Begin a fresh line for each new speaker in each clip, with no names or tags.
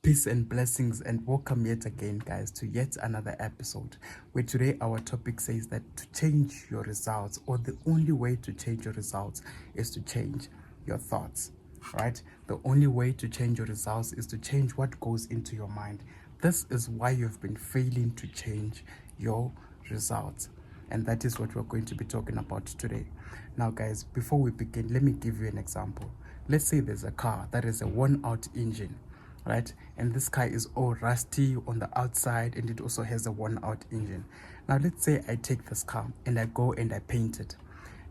Peace and blessings, and welcome yet again, guys, to yet another episode. Where today our topic says that to change your results, or the only way to change your results, is to change your thoughts, right? The only way to change your results is to change what goes into your mind. This is why you've been failing to change your results. And that is what we're going to be talking about today. Now, guys, before we begin, let me give you an example. Let's say there's a car that is a worn out engine, right? And this car is all rusty on the outside, and it also has a worn out engine. Now, let's say I take this car and I go and I paint it.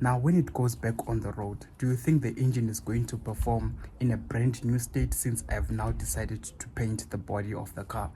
Now, when it goes back on the road, do you think the engine is going to perform in a brand new state since I've now decided to paint the body of the car?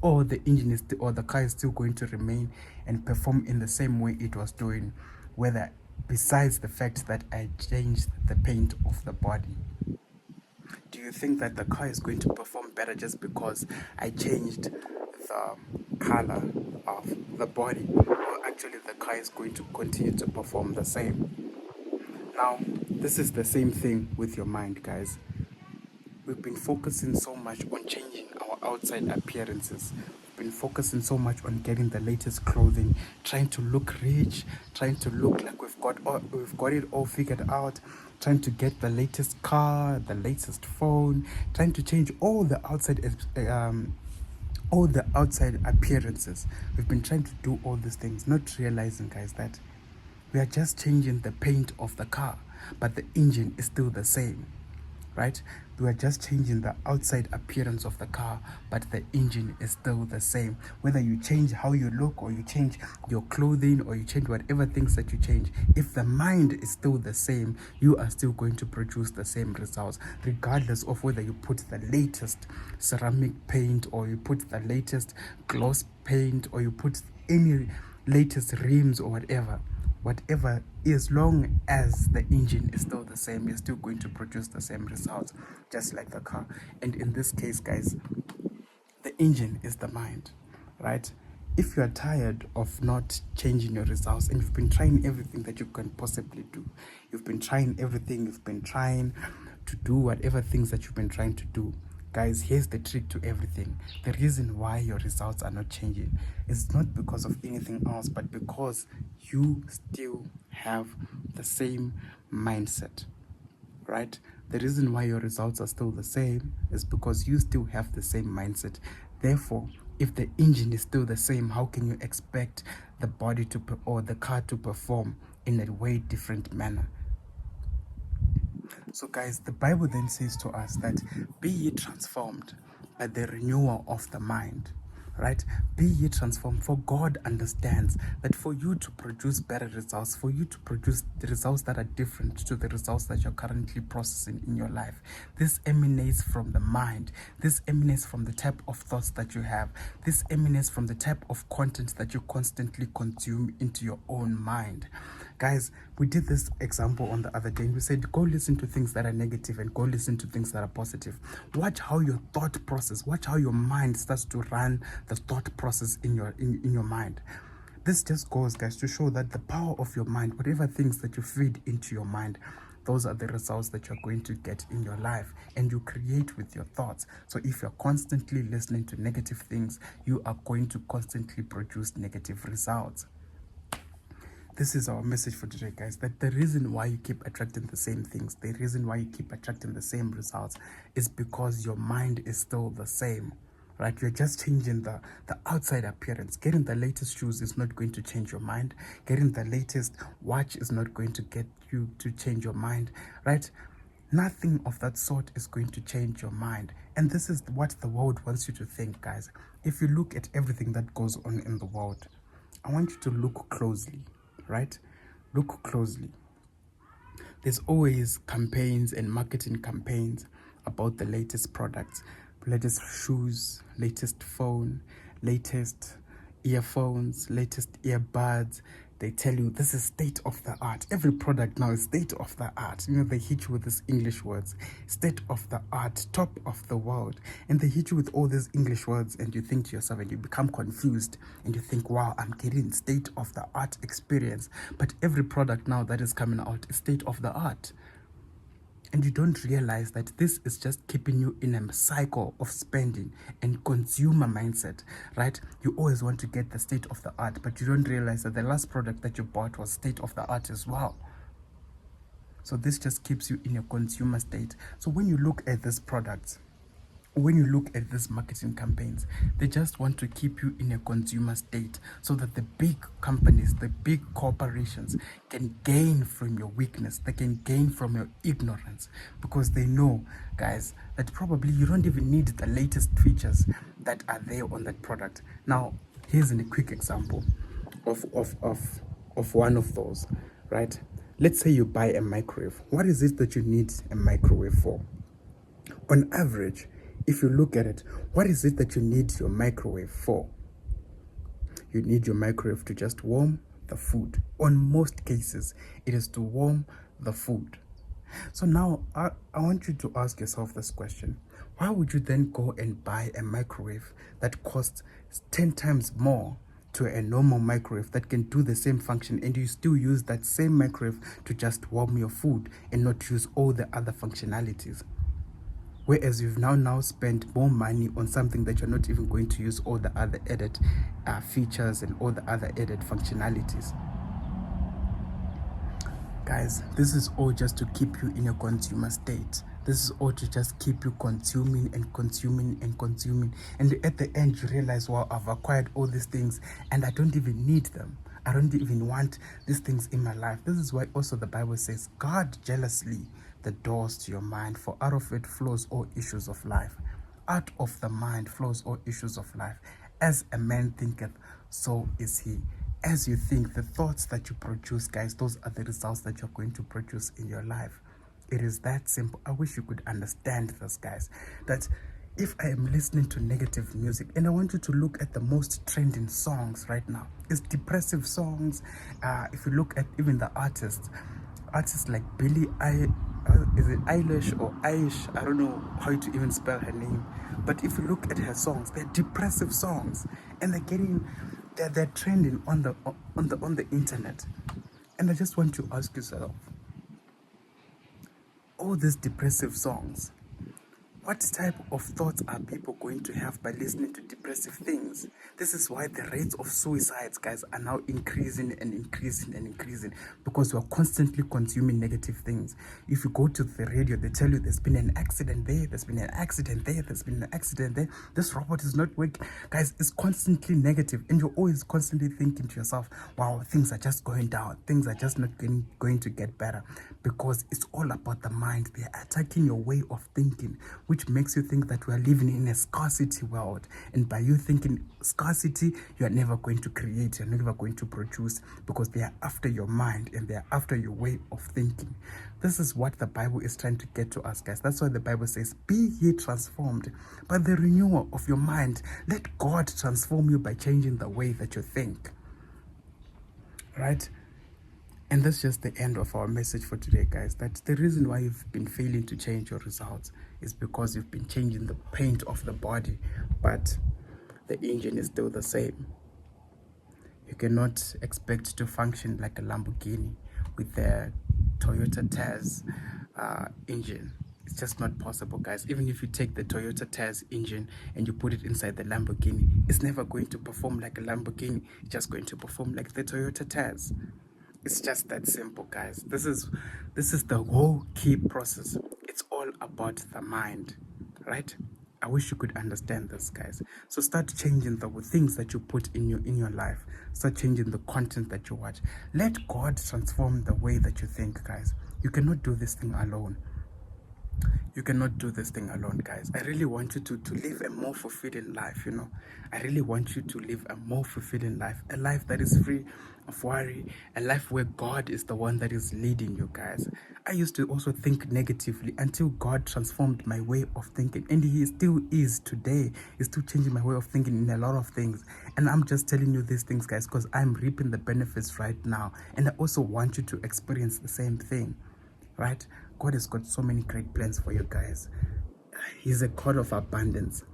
Or the engine is or the car is still going to remain and perform in the same way it was doing, whether besides the fact that I changed the paint of the body? Do you think that the car is going to perform better just because I changed the color of the body? Or actually the car is going to continue to perform the same? Now, this is the same thing with your mind, guys. We've been focusing so much on changing our outside appearances. We've been focusing so much on getting the latest clothing, trying to look rich, trying to look like we've got it all figured out, trying to get the latest car, the latest phone, trying to change all the outside appearances. We've been trying to do all these things, not realizing, guys, that we are just changing the paint of the car, but the engine is still the same, right? We are just changing the outside appearance of the car, but the engine is still the same. Whether you change how you look, or you change your clothing, or you change whatever things that you change, if the mind is still the same, you are still going to produce the same results, regardless of whether you put the latest ceramic paint, or you put the latest gloss paint, or you put any latest rims or whatever, as long as the engine is still the same, you're still going to produce the same results, just like the car. And in this case, guys, the engine is the mind, right? If you are tired of not changing your results and you've been trying everything that you can possibly do, you've been trying everything, you've been trying to do whatever things that you've been trying to do, guys, here's the trick to everything. The reason why your results are not changing is not because of anything else, but because you still have the same mindset, right? The reason why your results are still the same is because you still have the same mindset. Therefore, if the engine is still the same, how can you expect the body or the car to perform in a way different manner? So, guys, the Bible then says to us that be ye transformed by the renewal of the mind. Right? Be ye transformed, for God understands that for you to produce better results, for you to produce the results that are different to the results that you're currently processing in your life, this emanates from the mind. This emanates from the type of thoughts that you have. This emanates from the type of content that you constantly consume into your own mind. Guys, we did this example on the other day, and we said go listen to things that are negative and go listen to things that are positive. Watch how your thought process, watch how your mind starts to run the thought process in your mind. This just goes, guys, to show that the power of your mind, whatever things that you feed into your mind, those are the results that you're going to get in your life, and you create with your thoughts. So if you're constantly listening to negative things, you are going to constantly produce negative results. This is our message for today, guys, that the reason why you keep attracting the same things, the reason why you keep attracting the same results is because your mind is still the same, right? You're just changing the outside appearance. Getting the latest shoes is not going to change your mind. Getting the latest watch is not going to get you to change your mind, right? Nothing of that sort is going to change your mind. And this is what the world wants you to think, guys. If you look at everything that goes on in the world, I want you to look closely, right? Look closely. There's always campaigns and marketing campaigns about the latest products, latest shoes, latest phone, latest earphones, latest earbuds. They tell you this is state of the art. Every product now is state of the art. You know, they hit you with these English words. State of the art, top of the world. And they hit you with all these English words, and you think to yourself, and you become confused, and you think, wow, I'm getting state of the art experience. But every product now that is coming out is state of the art. And you don't realize that this is just keeping you in a cycle of spending and consumer mindset, right? You always want to get the state of the art, but you don't realize that the last product that you bought was state of the art as well. So this just keeps you in a consumer state. So when you look at these products, when you look at these marketing campaigns, they just want to keep you in a consumer state so that the big companies, the big corporations can gain from your weakness. They can gain from your ignorance because they know, guys, that probably you don't even need the latest features that are there on that product. Now, here's a quick example of one of those, right? Let's say you buy a microwave. What is it that you need a microwave for? On average, if you look at it, what is it that you need your microwave for? You need your microwave to just warm the food. On most cases, it is to warm the food. So now I want you to ask yourself this question. Why would you then go and buy a microwave that costs 10 times more to a normal microwave that can do the same function, and you still use that same microwave to just warm your food and not use all the other functionalities? Whereas you've now spent more money on something that you're not even going to use all the other added features and all the other added functionalities. Guys, this is all just to keep you in a consumer state. This is all to just keep you consuming and consuming and consuming. And at the end, you realize, wow, I've acquired all these things and I don't even need them. I don't even want these things in my life. This is why also the Bible says, guard jealously the doors to your mind, for out of it flows all issues of life. Out of the mind flows all issues of life. As a man thinketh, so is he. As you think, the thoughts that you produce, guys, those are the results that you're going to produce in your life. It is that simple. I wish you could understand this, guys, that if I am listening to negative music, and I want you to look at the most trending songs right now, it's depressive songs. If you look at even the artists like is it Eilish or Aish? I don't know how to even spell her name. But if you look at her songs, they're depressive songs, and they're trending on the internet. And I just want to ask yourself, all these depressive songs, what type of thoughts are people going to have by listening to depressive things? This is why the rates of suicides, guys, are now increasing and increasing and increasing, because we're constantly consuming negative things. If you go to the radio, they tell you there's been an accident there, there's been an accident there, there's been an accident there, this robot is not working. Guys, it's constantly negative, and you're always constantly thinking to yourself, wow, things are just going down, things are just not going to get better, because it's all about the mind. They're attacking your way of thinking, which makes you think that we are living in a scarcity world. And by you thinking scarcity, you are never going to create, you're never going to produce, because they are after your mind and they are after your way of thinking. This is what the Bible is trying to get to us, guys. That's why the Bible says, be ye transformed by the renewal of your mind. Let God transform you by changing the way that you think. Right? And that's just the end of our message for today, guys. That the reason why you've been failing to change your results is because you've been changing the paint of the body, but the engine is still the same. You cannot expect to function like a Lamborghini with the Toyota Taz engine. It's just not possible, guys. Even if you take the Toyota Taz engine and you put it inside the Lamborghini, it's never going to perform like a Lamborghini. It's just going to perform like the Toyota Taz. It's just that simple, guys. This is the whole key process. It's all about the mind, right? I wish you could understand this, guys. So start changing the things that you put in your life. Start changing the content that you watch. Let God transform the way that you think, guys. You cannot do this thing alone. You cannot do this thing alone, guys. I really want you to live a more fulfilling life, you know. I really want you to live a more fulfilling life. A life that is free of worry. A life where God is the one that is leading you, guys. I used to also think negatively until God transformed my way of thinking. And He still is today. He's still changing my way of thinking in a lot of things. And I'm just telling you these things, guys, because I'm reaping the benefits right now. And I also want you to experience the same thing, right? God has got so many great plans for you guys. He's a God of abundance.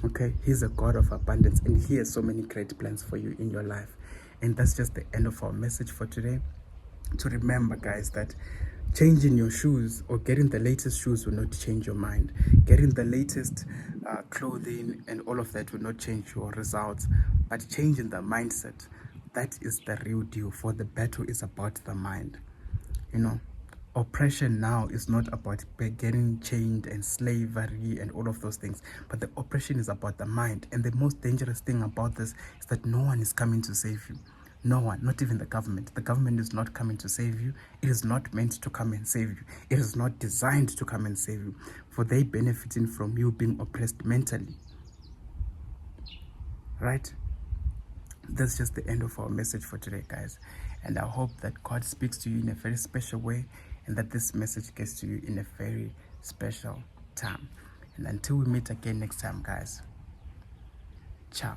Okay? He's a God of abundance, and He has so many great plans for you in your life. And that's just the end of our message for today. To remember, guys, that Changing your shoes or getting the latest shoes will not change your mind. Getting the latest clothing and all of that will not change your results. But changing the mindset, that is the real deal. For the battle is about the mind. You know, oppression now is not about getting chained and slavery and all of those things, but the oppression is about the mind. And the most dangerous thing about this is that no one is coming to save you. No one, not even the government. The government is not coming to save you. It is not meant to come and save you. It is not designed to come and save you, for they benefiting from you being oppressed mentally. Right? That's just the end of our message for today, guys. And I hope that God speaks to you in a very special way, and that this message gets to you in a very special time. And until we meet again next time, guys, ciao.